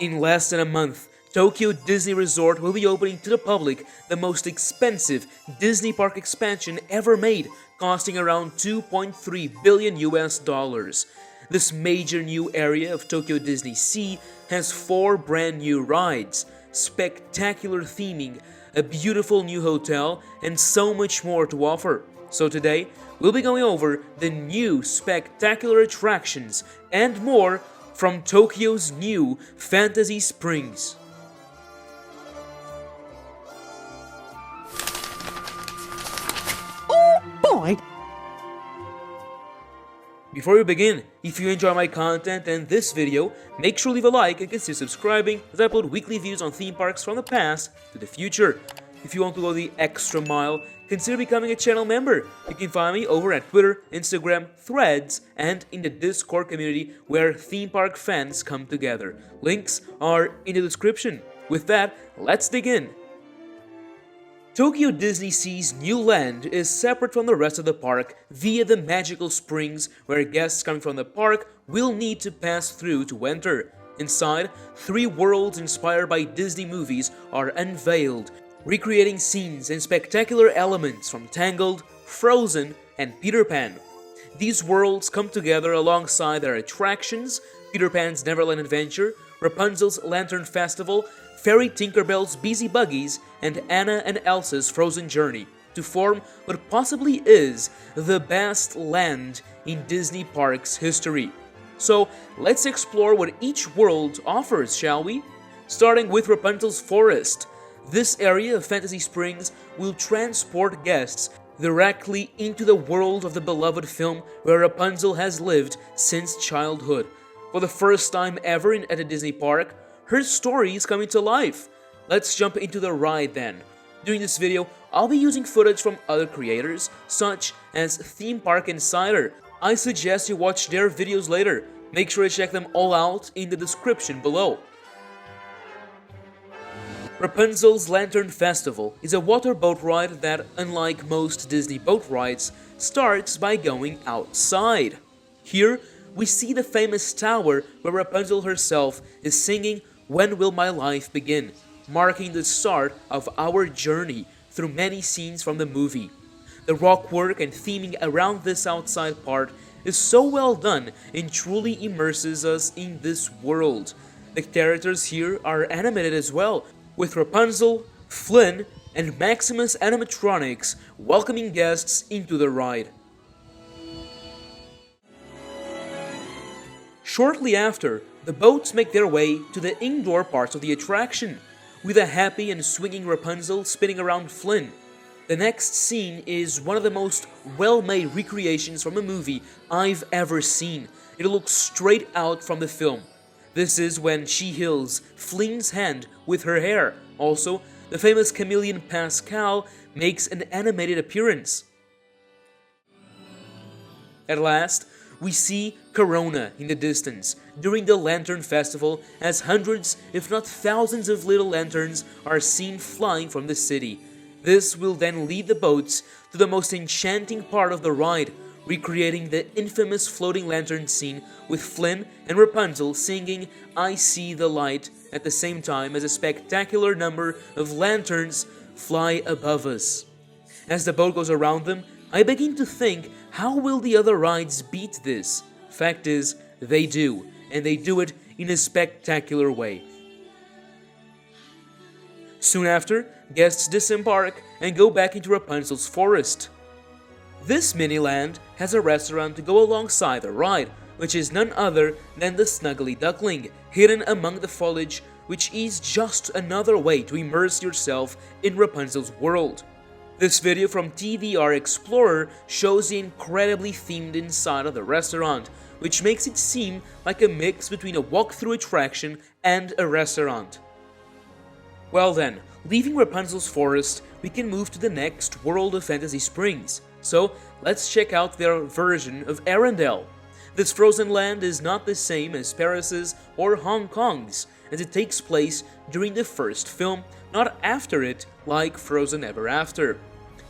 In less than a month, Tokyo Disney Resort will be opening to the public the most expensive Disney park expansion ever made, costing around 2.3 billion US dollars. This major new area of Tokyo Disney Sea has 4 brand new rides, spectacular theming, a beautiful new hotel, and so much more to offer. So today, we'll be going over the new spectacular attractions and more from Tokyo's new Fantasy Springs. Oh boy! Before we begin, if you enjoy my content and this video, make sure to leave a like and consider subscribing as I upload weekly views on theme parks from the past to the future. If you want to go the extra mile, consider becoming a channel member. You can find me over at Twitter, Instagram, Threads, and in the Discord community where theme park fans come together. Links are in the description. With that, let's dig in. Tokyo Disney Sea's new land is separate from the rest of the park via the magical springs where guests coming from the park will need to pass through to enter. Inside, 3 worlds inspired by Disney movies are unveiled, recreating scenes and spectacular elements from Tangled, Frozen, and Peter Pan. These worlds come together alongside their attractions, Peter Pan's Neverland Adventure, Rapunzel's Lantern Festival, Fairy Tinkerbell's Busy Buggies, and Anna and Elsa's Frozen Journey, to form what possibly is the best land in Disney Parks history. So let's explore what each world offers, shall we? Starting with Rapunzel's Forest. This area of Fantasy Springs will transport guests directly into the world of the beloved film where Rapunzel has lived since childhood. For the first time ever at a Disney park, her story is coming to life. Let's jump into the ride then. During this video, I'll be using footage from other creators, such as Theme Park Insider. I suggest you watch their videos later. Make sure to check them all out in the description below. Rapunzel's Lantern Festival is a water boat ride that, unlike most Disney boat rides, starts by going outside. Here, we see the famous tower where Rapunzel herself is singing "When Will My Life Begin?", marking the start of our journey through many scenes from the movie. The rock work and theming around this outside part is so well done and truly immerses us in this world. The characters here are animated as well, with Rapunzel, Flynn, and Maximus animatronics welcoming guests into the ride. Shortly after, the boats make their way to the indoor parts of the attraction, with a happy and swinging Rapunzel spinning around Flynn. The next scene is one of the most well-made recreations from a movie I've ever seen. It looks straight out from the film. This is when she heals Flynn's hand with her hair. Also, the famous chameleon Pascal makes an animated appearance. At last, we see Corona in the distance during the Lantern Festival as hundreds, if not thousands of little lanterns are seen flying from the city. This will then lead the boats to the most enchanting part of the ride, recreating the infamous floating lantern scene with Flynn and Rapunzel singing "I See the Light" at the same time as a spectacular number of lanterns fly above us. As the boat goes around them, I begin to think, how will the other rides beat this? Fact is, they do, and they do it in a spectacular way. Soon after, guests disembark and go back into Rapunzel's forest. This mini-land has a restaurant to go alongside the ride, which is none other than the Snuggly Duckling, hidden among the foliage, which is just another way to immerse yourself in Rapunzel's world. This video from TVR Explorer shows the incredibly themed inside of the restaurant, which makes it seem like a mix between a walkthrough attraction and a restaurant. Well then, leaving Rapunzel's forest, we can move to the next world of Fantasy Springs. So, let's check out their version of Arendelle. This frozen land is not the same as Paris's or Hong Kong's, as it takes place during the first film, not after it, like Frozen Ever After.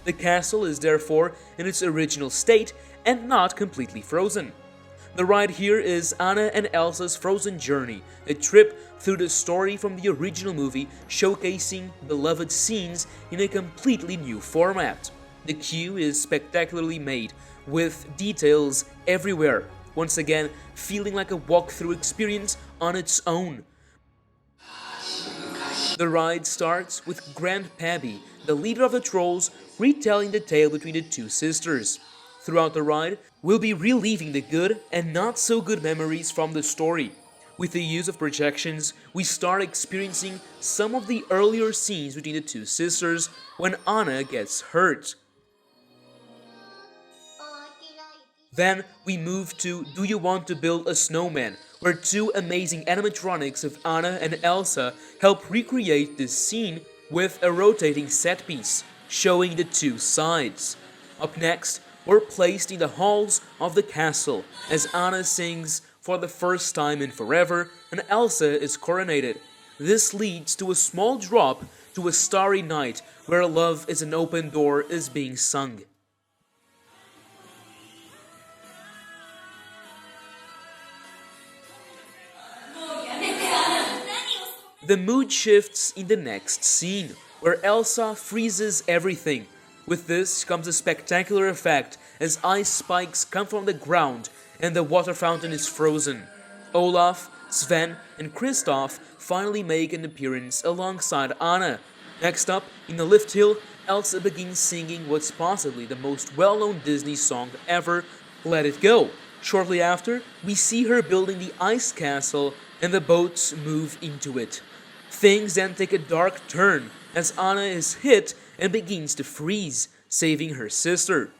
The castle is therefore in its original state and not completely frozen. The ride here is Anna and Elsa's Frozen Journey, a trip through the story from the original movie showcasing beloved scenes in a completely new format. The queue is spectacularly made, with details everywhere, once again feeling like a walkthrough experience on its own. The ride starts with Grandpappy, the leader of the trolls, retelling the tale between the two sisters. Throughout the ride, we'll be reliving the good and not so good memories from the story. With the use of projections, we start experiencing some of the earlier scenes between the two sisters when Anna gets hurt. Then we move to Do You Want to Build a Snowman, where two amazing animatronics of Anna and Elsa help recreate this scene with a rotating set piece, showing the two sides. Up next, we're placed in the halls of the castle as Anna sings For the First Time in Forever and Elsa is coronated. This leads to a small drop to a starry night where Love is an Open Door is being sung. The mood shifts in the next scene, where Elsa freezes everything. With this comes a spectacular effect as ice spikes come from the ground and the water fountain is frozen. Olaf, Sven and Kristoff finally make an appearance alongside Anna. Next up, in the lift hill, Elsa begins singing what's possibly the most well-known Disney song ever, Let It Go. Shortly after, we see her building the ice castle and the boats move into it. Things then take a dark turn as Anna is hit and begins to freeze, saving her sister.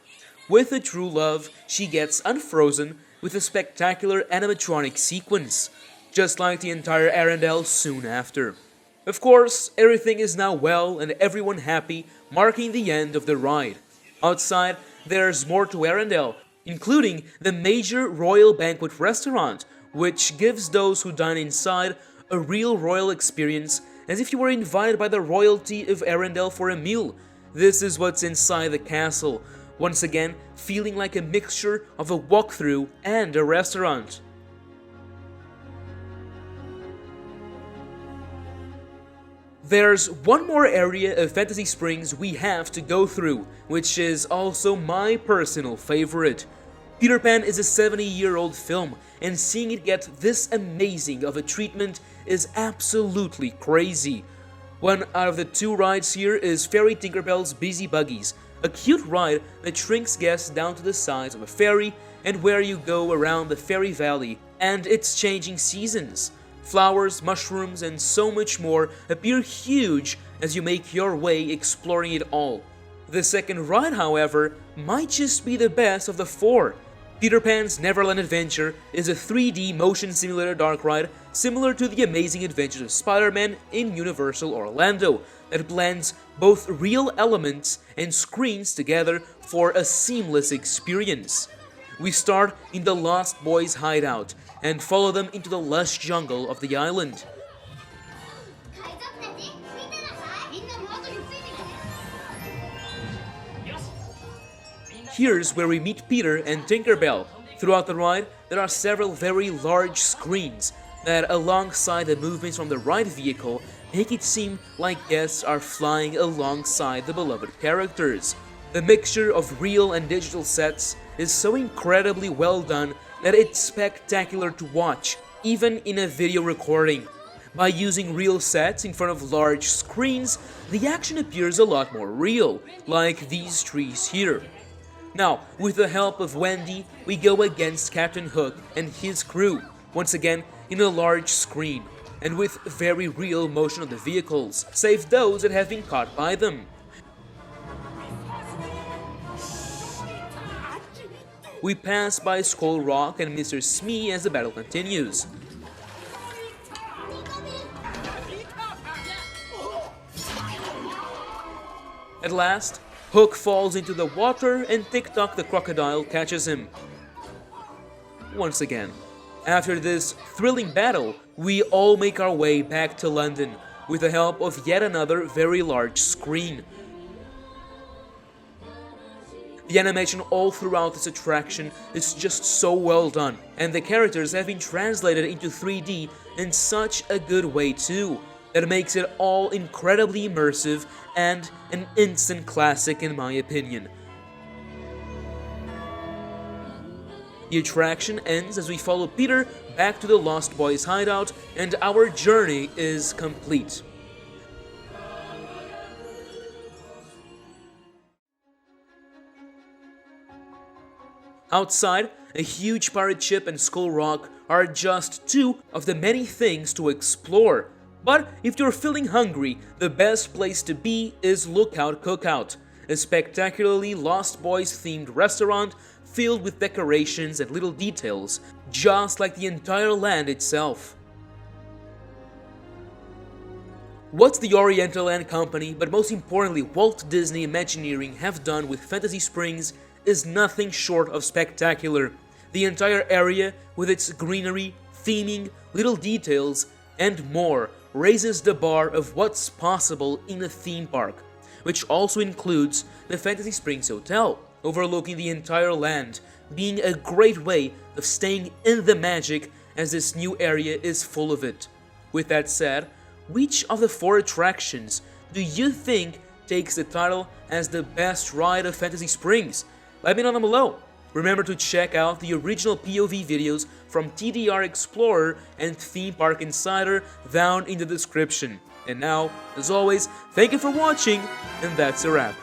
With a true love, she gets unfrozen with a spectacular animatronic sequence, just like the entire Arendelle soon after. Of course, everything is now well and everyone happy, marking the end of the ride. Outside, there's more to Arendelle, including the major royal banquet restaurant, which gives those who dine inside a real royal experience, as if you were invited by the royalty of Arendelle for a meal. This is what's inside the castle, once again feeling like a mixture of a walkthrough and a restaurant. There's one more area of Fantasy Springs we have to go through, which is also my personal favorite. Peter Pan is a 70-year-old film, and seeing it get this amazing of a treatment is absolutely crazy. One out of the two rides here is Fairy Tinkerbell's Busy Buggies, a cute ride that shrinks guests down to the size of a fairy and where you go around the Fairy Valley and its changing seasons. Flowers, mushrooms, and so much more appear huge as you make your way exploring it all. The second ride, however, might just be the best of the four. Peter Pan's Neverland Adventure is a 3D motion simulator dark ride similar to the Amazing Adventures of Spider-Man in Universal Orlando that blends both real elements and screens together for a seamless experience. We start in the Lost Boys hideout and follow them into the lush jungle of the island. Here's where we meet Peter and Tinkerbell. Throughout the ride, there are several very large screens that, alongside the movements from the ride vehicle, make it seem like guests are flying alongside the beloved characters. The mixture of real and digital sets is so incredibly well done that it's spectacular to watch, even in a video recording. By using real sets in front of large screens, the action appears a lot more real, like these trees here. Now, with the help of Wendy, we go against Captain Hook and his crew, once again in a large screen, and with very real motion of the vehicles, save those that have been caught by them. We pass by Skull Rock and Mr. Smee as the battle continues. At last, Hook falls into the water and Tik-Tok the crocodile catches him. Once again. After this thrilling battle, we all make our way back to London with the help of yet another very large screen. The animation all throughout this attraction is just so well done, and the characters have been translated into 3D in such a good way too, that makes it all incredibly immersive and an instant classic in my opinion. The attraction ends as we follow Peter back to the Lost Boys hideout, and our journey is complete. Outside, a huge pirate ship and Skull Rock are just two of the many things to explore. But if you're feeling hungry, the best place to be is Lookout Cookout, a spectacularly Lost Boys themed restaurant filled with decorations and little details, just like the entire land itself. What the Oriental Land Company, but most importantly Walt Disney Imagineering, have done with Fantasy Springs is nothing short of spectacular. The entire area, with its greenery, theming, little details, and more, raises the bar of what's possible in a theme park, which also includes the Fantasy Springs Hotel, overlooking the entire land, being a great way of staying in the magic as this new area is full of it. With that said, which of the 4 attractions do you think takes the title as the best ride of Fantasy Springs? Let me know down below. Remember to check out the original POV videos from TDR Explorer and Theme Park Insider down in the description. And now, as always, thank you for watching, and that's a wrap.